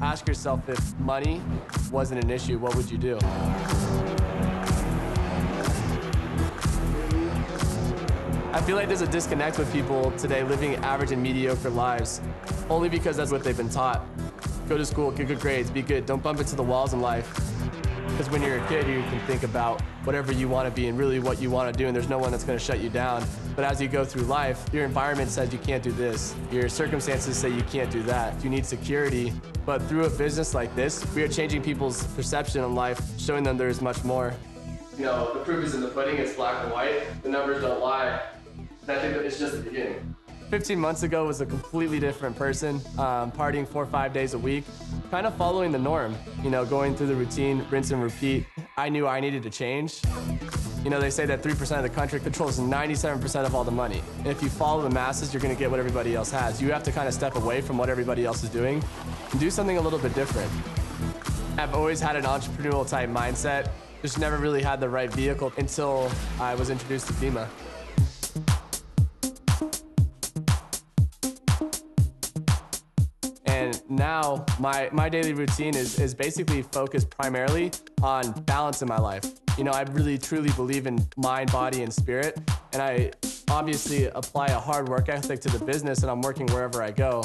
Ask yourself, if money wasn't an issue, what would you do? I feel like there's a disconnect with people today living average and mediocre lives only because that's what they've been taught. Go to school, get good grades, be good, don't bump into the walls in life. Because when you're a kid, you can think about whatever you want to be and really what you want to do, and there's no one that's going to shut you down. But as you go through life, your environment says you can't do this. Your circumstances say you can't do that. You need security. But through a business like this, we are changing people's perception on life, showing them there is much more. You know, the proof is in the pudding, it's black and white. The numbers don't lie. And I think that it's just the beginning. 15 months ago was a completely different person, partying 4 or 5 days a week, kind of following the norm, you know, going through the routine, rinse and repeat. I knew I needed to change. You know, they say that 3% of the country controls 97% of all the money. And if you follow the masses, you're gonna get what everybody else has. You have to kind of step away from what everybody else is doing and do something a little bit different. I've always had an entrepreneurial type mindset, just never really had the right vehicle until I was introduced to Bima. And now my daily routine is basically focused primarily on balance in my life. You know, I really truly believe in mind, body, and spirit. And I obviously apply a hard work ethic to the business, and I'm working wherever I go.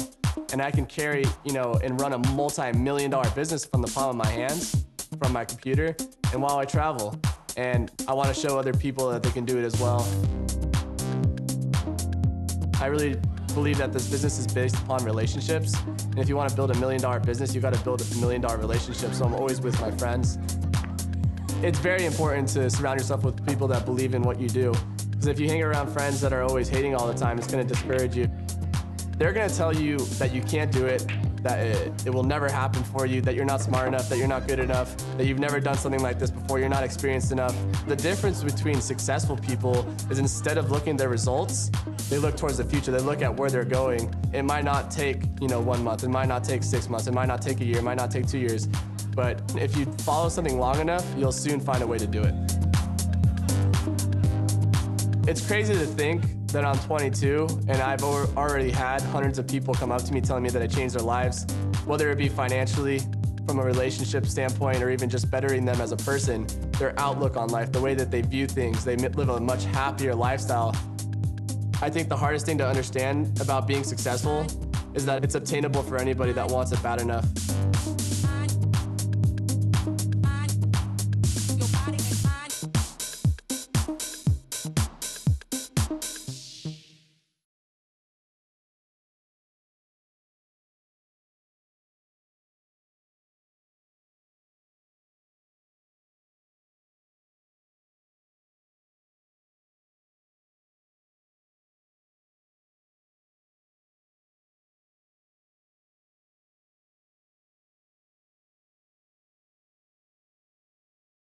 And I can carry, you know, and run a multi-million-dollar business from the palm of my hands, from my computer, and while I travel. And I want to show other people that they can do it as well. I really believe that this business is based upon relationships. And if you want to build $1 million business, you got to build $1 million relationship. So I'm always with my friends. It's very important to surround yourself with people that believe in what you do. Because if you hang around friends that are always hating all the time, it's going to discourage you. They're going to tell you that you can't do it, that it will never happen for you, that you're not smart enough, that you're not good enough, that you've never done something like this before, you're not experienced enough. The difference between successful people is instead of looking at their results, they look towards the future, they look at where they're going. It might not take, you know, 1 month, it might not take 6 months, it might not take a year, it might not take 2 years. But if you follow something long enough, you'll soon find a way to do it. It's crazy to think that I'm 22 and I've already had hundreds of people come up to me telling me that I changed their lives, whether it be financially, from a relationship standpoint, or even just bettering them as a person, their outlook on life, the way that they view things, they live a much happier lifestyle. I think the hardest thing to understand about being successful is that it's obtainable for anybody that wants it bad enough.